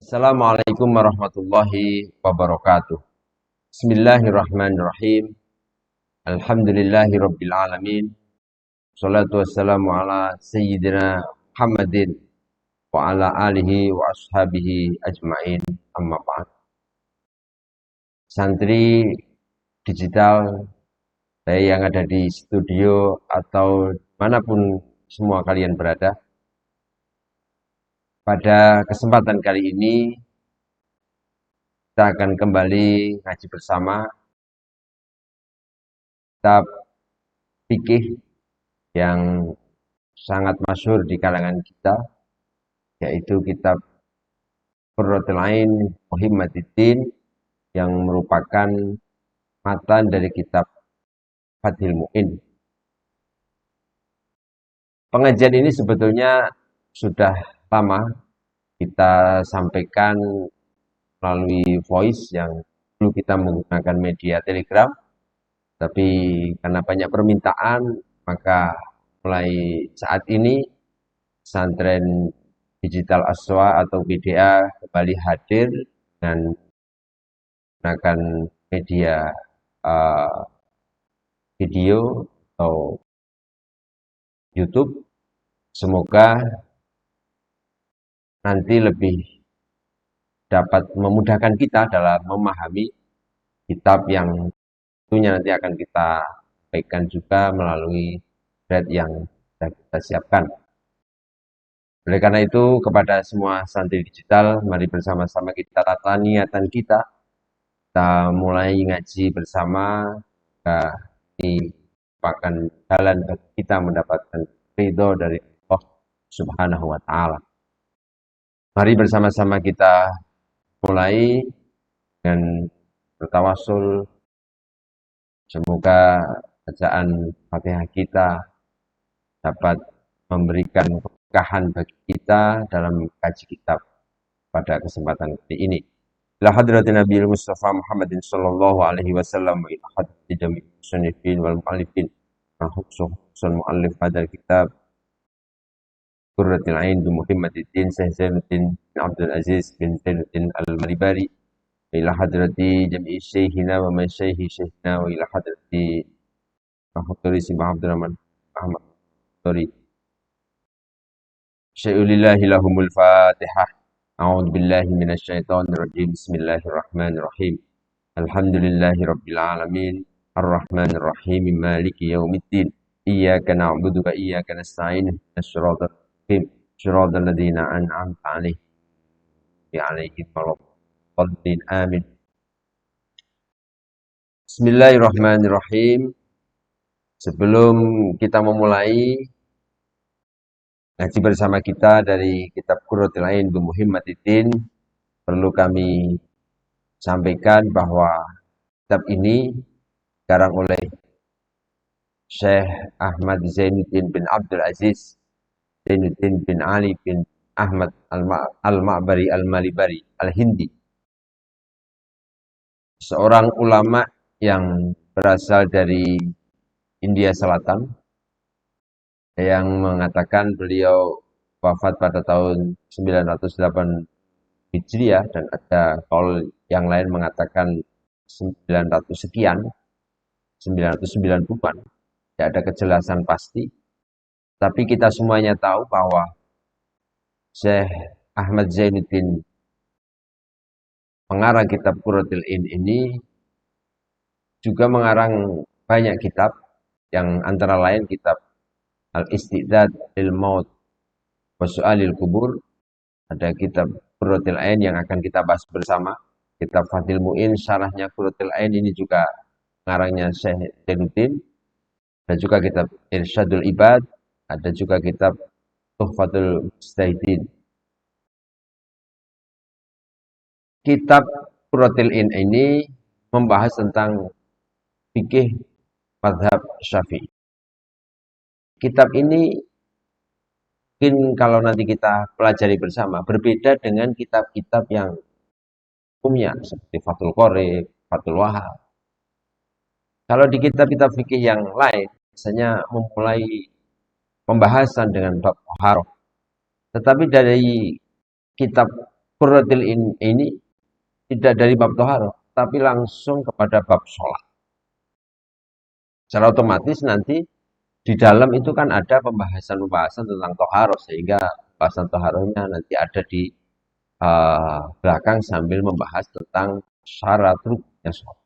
Assalamualaikum warahmatullahi wabarakatuh. Bismillahirrahmanirrahim. Alhamdulillahi rabbil alamin. Salatu wassalamu ala sayyidina Muhammadin wa ala alihi wa ashabihi ajma'in. Amma ba'd. Santri digital saya yang ada di studio atau manapun semua kalian berada. Pada kesempatan kali ini kita akan kembali ngaji bersama kitab fikih yang sangat masyhur di kalangan kita, yaitu kitab Qurratul Ain Muhimmatiddin yang merupakan matan dari kitab Fathul Mu'in. Pengajian ini sebetulnya sudah lama kita sampaikan melalui voice yang dulu kita menggunakan media Telegram, tapi karena banyak permintaan maka mulai saat ini pesantren digital Aswa atau BDA kembali hadir dengan menggunakan media video atau YouTube. Semoga nanti lebih dapat memudahkan kita dalam memahami kitab yang tentunya nanti akan kita sampaikan juga melalui thread yang sudah kita siapkan. Oleh karena itu, kepada semua santri digital, mari bersama-sama kita tata niatan kita mulai ngaji bersama. Ini merupakan jalan bagi kita mendapatkan ridho dari Allah Subhanahu wa Ta'ala. Mari bersama-sama kita mulai dengan bertawasul. Semoga bacaan Fatihah kita dapat memberikan keberkahan bagi kita dalam kaji kitab pada kesempatan kali ini. Ila hadratin Nabi Mustafa Muhammadin sallallahu alaihi wasallam wa ila hadratin jami'il musannifin wal mu'allifin wa khususan mu'allif hadal kitab Qurratul Ain bi Muhammadiddin Syekh Zainuddin bin Abdul Aziz bin Zainuddin Al-Malibari ila hadrati jami'i syekhina wa masyayikhi syekhina wa ila hadrati Mahmuduri Simah Abdurrahman Ahmad Tori syai'ulillahi lahumul fatihah. A'udzu billahi minasyaitonir rajim. Bismillahirrahmanirrahim. Alhamdulillahi rabbil alamin. Arrahmanir rahim. Maliki yaumiddin. Iyyaka na'budu wa iyyaka nasta'in. Ihdinas siratal ladzina an'amta 'alaihim waladdallin. Amin. Bismillahirrahmanirrahim. Sebelum kita memulai ngaji bersama kita dari kitab Qurratul Ain bi Muhammadiddin, perlu kami sampaikan bahwa kitab ini dikarang oleh Syekh Ahmad Zainuddin bin Abdul Aziz Zainuddin bin Ali bin Ahmad Al-Ma'bari Al-Malibari Al-Hindi, seorang ulama yang berasal dari India Selatan, yang mengatakan beliau wafat pada tahun 908 Hijriah dan ada kaul yang lain mengatakan 900 sekian, 990-an. Tidak ada kejelasan pasti. Tapi kita semuanya tahu bahwa Syekh Ahmad Zainuddin pengarang kitab Qurratul Ain ini juga mengarang banyak kitab yang antara lain kitab Al-Istidad lil Maut wa Su'alil Kubur, ada kitab Qurratul Ain yang akan kita bahas bersama, kitab Fathul Mu'in syarahnya Qurratul Ain ini juga pengarangnya Syekh Zainuddin, ada juga kitab Irsyadul Ibad, ada juga kitab Tuhfatul Mustahidin. Kitab Qurratul Ain ini membahas tentang fikih mazhab Syafi'i. Kitab ini mungkin kalau nanti kita pelajari bersama berbeda dengan kitab-kitab yang umumnya seperti Fathul Qorib, Fathul Wahab. Kalau di kitab-kitab fikih yang lain biasanya memulai pembahasan dengan bab taharah. Tetapi dari kitab Qurratil ini tidak dari bab toharoh, tapi langsung kepada bab sholat. Secara otomatis nanti di dalam itu kan ada pembahasan-pembahasan tentang toharoh, sehingga pembahasan toharohnya nanti ada di belakang sambil membahas tentang syarat rukunnya sholat.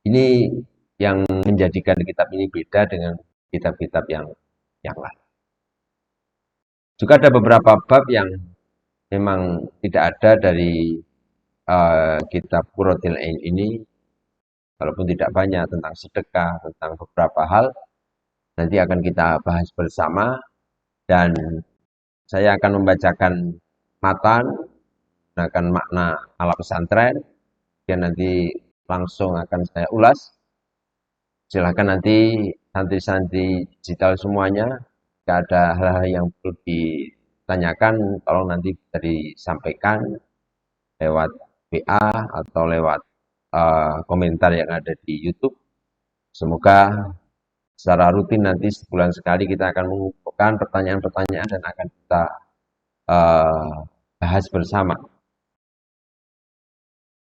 Ini yang menjadikan kitab ini beda dengan kitab-kitab yang lain. Juga ada beberapa bab yang memang tidak ada dari kitab Qurratul Ain ini, walaupun tidak banyak, tentang sedekah, tentang beberapa hal, nanti akan kita bahas bersama, dan saya akan membacakan matan, menggunakan makna ala pesantren, dan nanti langsung akan saya ulas. Silahkan nanti santri-santri digital semuanya, jika ada hal-hal yang perlu ditanyakan, tolong nanti bisa disampaikan lewat WA atau lewat komentar yang ada di YouTube. Semoga secara rutin nanti sebulan sekali kita akan mengumpulkan pertanyaan-pertanyaan dan akan kita bahas bersama.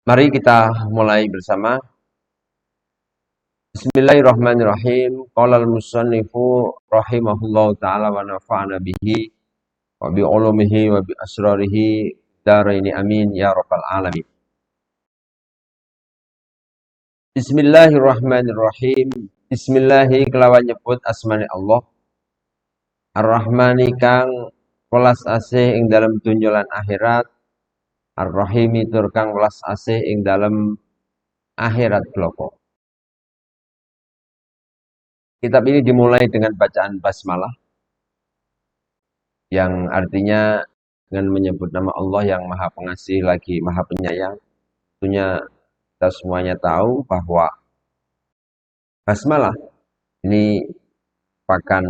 Mari kita mulai bersama. Bismillahirrahmanirrahim. Qala al-musannifu rahimahullahu taala wa nafa'ana bihi wa bi ulumihi wa bi asrarihi daraini amin ya rabbal alamin. Bismillahirrahmanirrahim. Bismillahi kelawan nyebut asmani Allah. Ar-Rahmani kang welas asih ing dalem donya lan akhirat. Ar-Rahimi tur kang welas asih ing dalem akhirat bloko. Kitab ini dimulai dengan bacaan basmalah yang artinya dengan menyebut nama Allah yang Maha Pengasih lagi Maha Penyayang. Tentunya kita semuanya tahu bahwa basmalah ini merupakan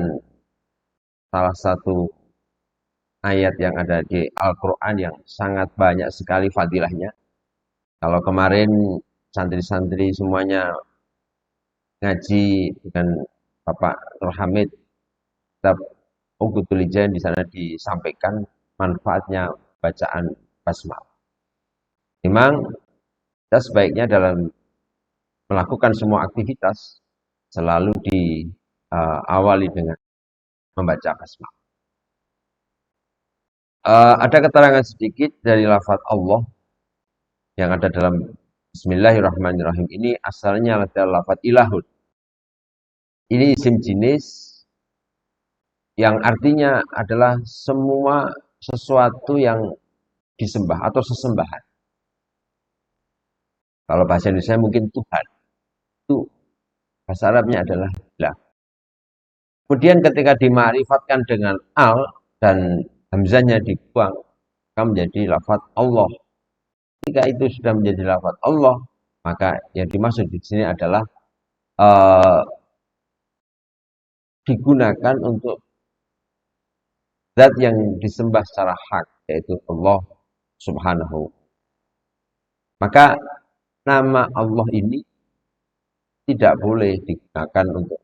salah satu ayat yang ada di Al-Quran yang sangat banyak sekali fadilahnya. Kalau kemarin santri-santri semuanya ngaji dengan Bapak Nur Hamid, kitab Uqudul Ijan, di sana disampaikan manfaatnya bacaan basmalah. Memang kita sebaiknya dalam melakukan semua aktivitas selalu diawali dengan membaca basmalah. Ada keterangan sedikit dari lafaz Allah yang ada dalam Bismillahirrahmanirrahim ini, asalnya adalah lafaz ilahun. Ini isim jenis yang artinya adalah semua sesuatu yang disembah atau sesembahan. Kalau bahasa Indonesia mungkin Tuhan. Itu bahasa Arabnya adalah ilah. Kemudian ketika dima'rifatkan dengan al dan hamzahnya dibuang, maka menjadi lafaz Allah. Ketika itu sudah menjadi lafaz Allah, maka yang dimaksud di sini adalah digunakan untuk zat yang disembah secara hak, yaitu Allah Subhanahu. Maka nama Allah ini tidak boleh digunakan untuk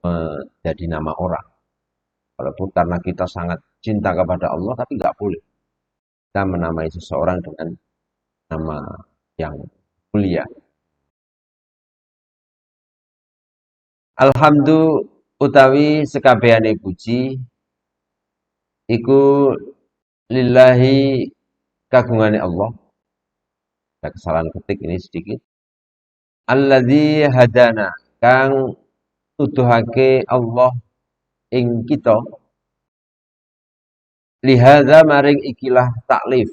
menjadi nama orang. Walaupun karena kita sangat cinta kepada Allah, tapi nggak boleh kita menamai seseorang dengan nama yang mulia. Alhamdulillah utawi sekabehane puji iku lillahi kagungane Allah. Ada kesalahan ketik ini sedikit. Alladzi hadana kang tuduhake Allah ing kita lihadza maring ikilah taklif.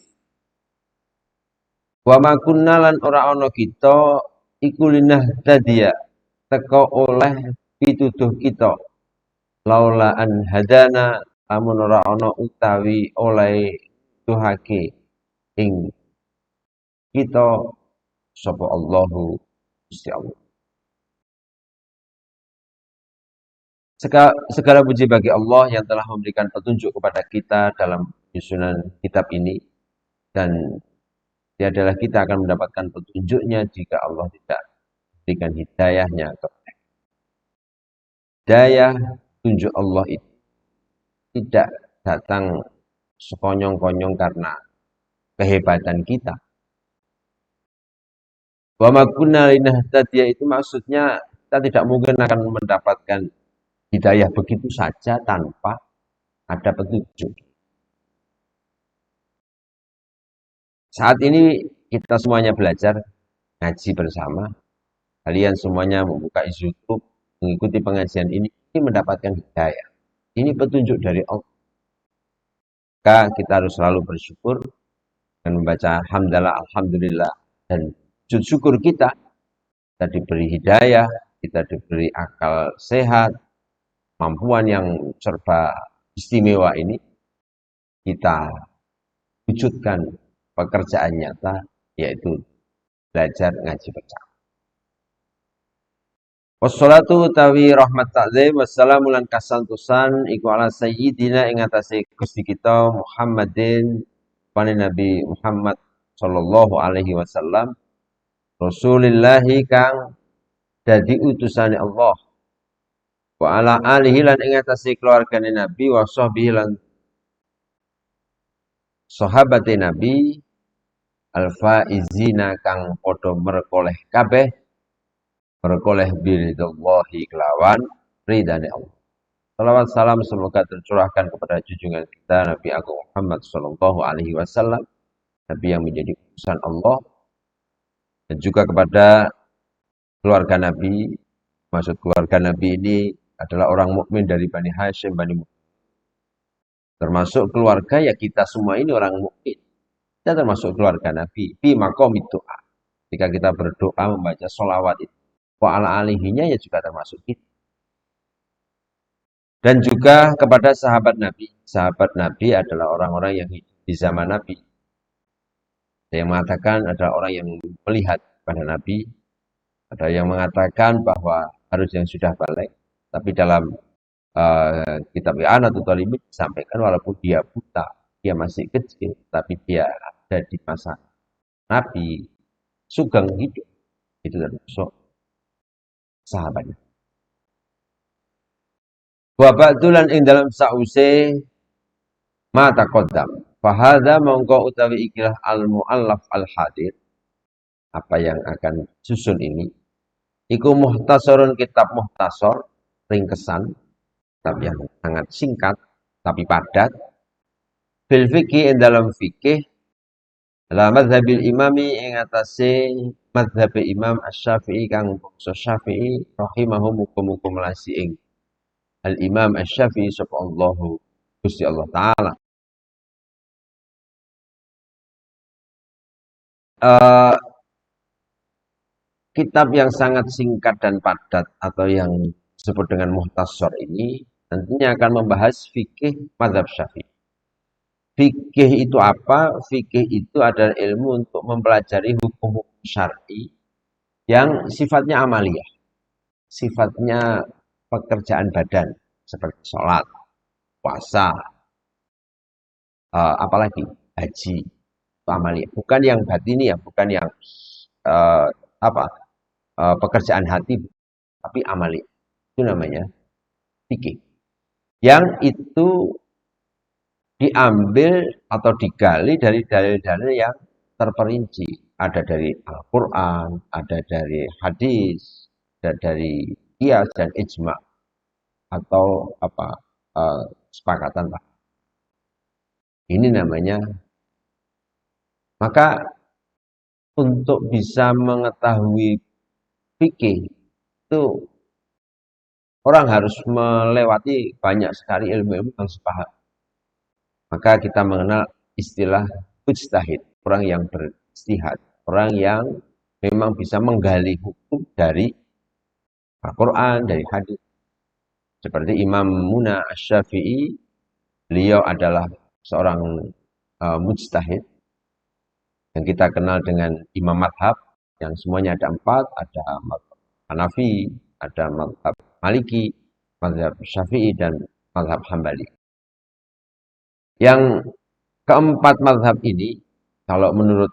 Wa ma kunna lan ora ana kita iku linah tadiya teka oleh pituduh kita laula an hadana amun ora ana utawi oleh tuhake ing kita sapa Allahu Gusti Allah. Segala puji bagi Allah yang telah memberikan petunjuk kepada kita dalam penyusunan kitab ini, dan tiadalah kita akan mendapatkan petunjuknya jika Allah tidak berikan hidayahnya kepada kita. Hidayah tunjuk Allah itu tidak datang sekonyong-konyong karena kehebatan kita. Wa ma kunna linahtadiya itu maksudnya kita tidak mungkin akan mendapatkan hidayah begitu saja tanpa ada petunjuk. Saat ini kita semuanya belajar ngaji bersama. Kalian semuanya membuka YouTube, mengikuti pengajian ini mendapatkan hidayah. Ini petunjuk dari Allah. Maka kita harus selalu bersyukur dan membaca hamdalah, alhamdulillah, dan sujud syukur kita diberi hidayah, kita diberi akal sehat, kemampuan yang serba istimewa ini, kita wujudkan pekerjaan nyata, yaitu belajar ngaji bersama. Wassalatu utawi rahmat ta'zim wassalamu lan kasantosan iku ala sayyidina ing atase Gusti kita Muhammadin pane Nabi Muhammad sallallahu alaihi wasallam Rasulillahi kang dadi utusane Allah wa ala alihi lan ing atase keluargane Nabi wa sahbihi lan sahabate Nabi al-faizina kang padha merkoleh kabeh berkoleh biridhallahi kelawan ridane Allah. Salawat salam semoga tercurahkan kepada junjungan kita Nabi Agung Muhammad sallallahu alaihi wasallam, Nabi yang menjadi utusan Allah, dan juga kepada keluarga Nabi. Maksud keluarga Nabi ini adalah orang mukmin dari Bani Hashim, Bani Muttalib. Termasuk keluarga ya kita semua ini orang mukmin. Kita termasuk keluarga Nabi. Fi maqamid doa. Ketika kita berdoa membaca sholawat itu. Wa ala alihinya ya juga termasuk kita. Dan juga kepada sahabat Nabi. Sahabat Nabi adalah orang-orang yang hidup di zaman Nabi. Ada yang mengatakan adalah orang yang melihat pada Nabi. Ada yang mengatakan bahwa harus yang sudah balik. Tapi dalam kitab I'anatul Talibin disampaikan walaupun dia buta, dia masih kecil, tapi dia ada di masa Nabi, sugeng hidup. Itu termasuk sahabatnya. Wa ba'dulan ing dalam sause ma taqaddam. Fahadha mongko utawi ikilah al-muallaf al-hadir. Apa yang akan susun ini iku muhtasarun kitab muhtasar, ringkesan, kitab yang sangat singkat tapi padat. Bil fikih ing dalam fikih la madzhabil imami ing atase madzhab Imam Asy-Syafi'i kang bangsa Syafi'i rahimahum muga-muga melasi ing Al-Imam Asy-Syafi'i sapa Allahu Gusti Allah taala. Kitab yang sangat singkat dan padat atau yang disebut dengan muhtasar ini tentunya akan membahas fikih mazhab Syafi'i. Fikih itu apa? Fikih itu adalah ilmu untuk mempelajari hukum-hukum syar'i yang sifatnya amaliyah, sifatnya pekerjaan badan seperti sholat, puasa, apalagi haji, itu amaliyah. Bukan yang batini ya, bukan yang pekerjaan hati, tapi amaliyah. Itu namanya fikih. Yang itu diambil atau digali dari dalil-dalil yang terperinci. Ada dari Al-Quran, ada dari hadis, ada dari qiyas dan ijma atau kesepakatan. Ini namanya. Maka untuk bisa mengetahui fikih itu orang harus melewati banyak sekali ilmu-ilmu yang sepaham. Maka kita mengenal istilah mujtahid, orang yang berijtihad, orang yang memang bisa menggali hukum dari Al-Quran, dari hadis. Seperti Imam Muna Asy-Syafi'i, beliau adalah seorang mujtahid yang kita kenal dengan Imam Madhab, yang semuanya ada 4, ada Madhab Hanafi, ada Madhab Maliki, Madhab Syafi'i, dan Madhab Hambali. Yang keempat madhab ini, kalau menurut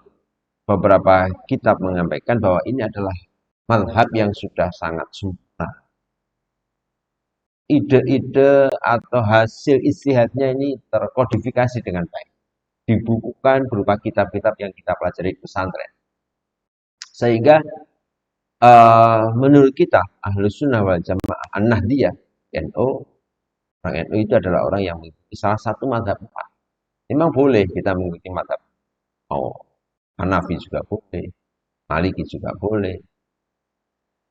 beberapa kitab menyampaikan bahwa ini adalah madhab yang sudah sangat sempurna. Ide-ide atau hasil istihadnya ini terkodifikasi dengan baik. dibukukan berupa kitab-kitab yang kita pelajari di pesantren. Sehingga menurut kita Ahlus Sunnah wal Jamaah An-Nahdiyah NU, orang NU itu adalah orang yang mengikuti salah satu mazhab empat. Memang boleh kita mengikuti mazhab mau Hanafi juga boleh, Maliki juga boleh.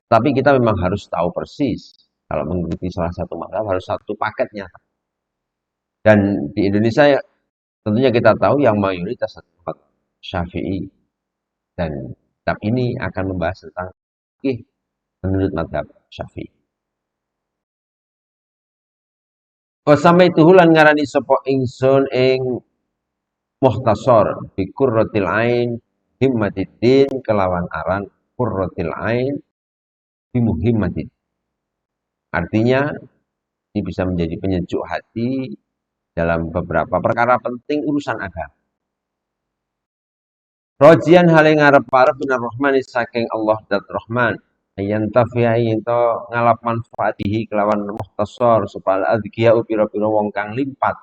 Tapi kita memang harus tahu persis kalau mengikuti salah satu mazhab harus satu paketnya. Dan di Indonesia ya, tentunya kita tahu yang mayoritas adalah Syafi'i, dan kitab ini akan membahas tentang fikih menurut mazhab Syafi'i. Sampai tuhulan ngarani sapa ingsun ing mukhtasar bi qurratil ain himmatiddin kelawan aran qurratil ain bi muhimmatid. Artinya ini bisa menjadi penyejuk hati dalam beberapa perkara penting urusan agama. Rojian hale ngarep-arep minar rahmani saking Allah dat Rahman. Ayan tafiai ento ngalap manfaatihi kelawan mukhtasar supaya adzkiya pira-pira wong kang limpat.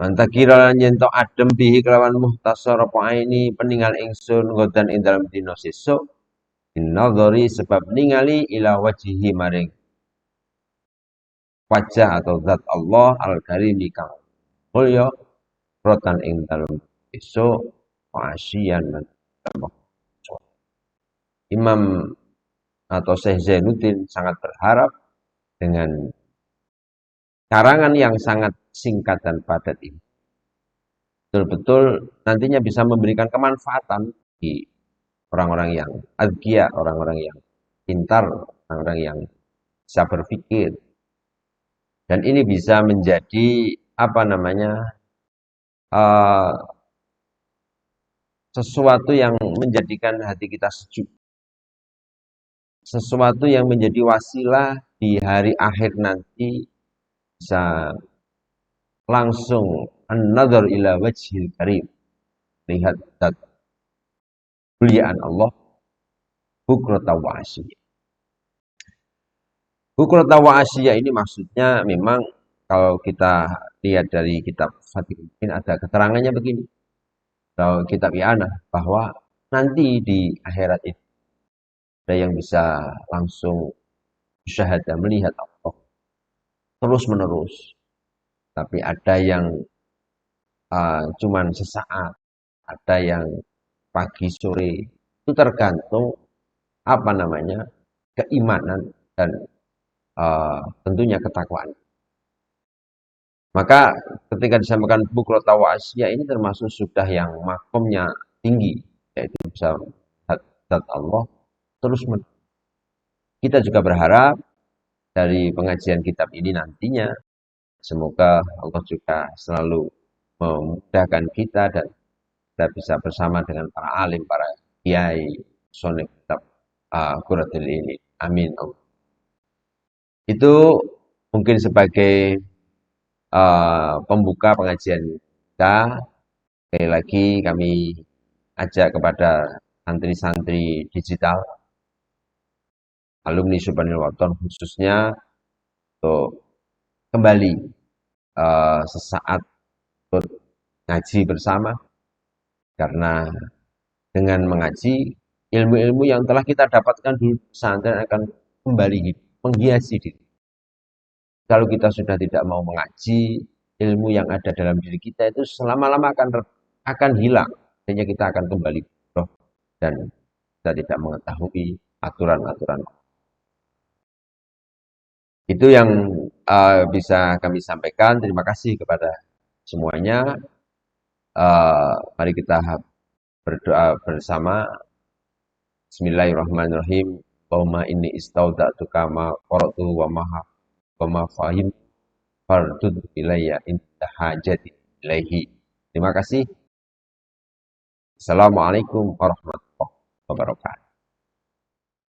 Mantakira lan yen adem bihi kelawan mukhtasar apa ini peninggal ingsun godan ing dalam dina sesuk. Innadzari sebab ningali ila wajhihi maring wajah atau zat Allah al-karimi kang mulya rotan ing dalem esuk wasian lan Imam atau Syekh Zainuddin sangat berharap dengan karangan yang sangat singkat dan padat ini betul-betul nantinya bisa memberikan kemanfaatan di orang-orang yang azkiya, orang-orang yang pintar, orang-orang yang bisa berpikir. Dan ini bisa menjadi apa namanya sesuatu yang menjadikan hati kita sejuk, sesuatu yang menjadi wasilah di hari akhir nanti bisa langsung an-nadhar ila wajhil karim, lihat zat muliaan Allah bukrata wa asyiyah. Bukrata wa asyiyah ini maksudnya memang kalau kita lihat dari kitab Fatihul ada keterangannya begini. Kalau kitab I'anah bahwa nanti di akhirat itu ada yang bisa langsung syahadah melihat Allah terus menerus. Tapi ada yang cuman sesaat, ada yang pagi sore. Itu tergantung apa namanya keimanan dan tentunya ketakwaan. Maka ketika disampaikan bukrata wa asyiyah ini termasuk sudah yang makomnya tinggi, yaitu bisa zat Allah terus kita juga berharap dari pengajian kitab ini nantinya semoga Allah juga selalu memudahkan kita dan kita bisa bersama dengan para alim, para kiai, sonik kitab Quratul ini. Amin. Itu mungkin sebagai pembuka pengajian kita. Sekali lagi kami ajak kepada santri-santri digital, alumni Subhanil Waton khususnya untuk kembali sesaat untuk ngaji bersama, karena dengan mengaji ilmu-ilmu yang telah kita dapatkan di pesantren akan kembali hidup, menghiasi diri. Kalau kita sudah tidak mau mengaji, ilmu yang ada dalam diri kita itu selama-lama akan hilang, sehingga kita akan kembali bodoh dan kita tidak mengetahui aturan-aturan. Itu yang bisa kami sampaikan. Terima kasih kepada semuanya. Mari kita berdoa bersama. Bismillahirrahmanirrahim. Allahumma inni istauda'tuka ma qara'tu wa ma fahim fardud ilayya inta hajati ilaihi. Terima kasih. Assalamualaikum warahmatullahi wabarakatuh.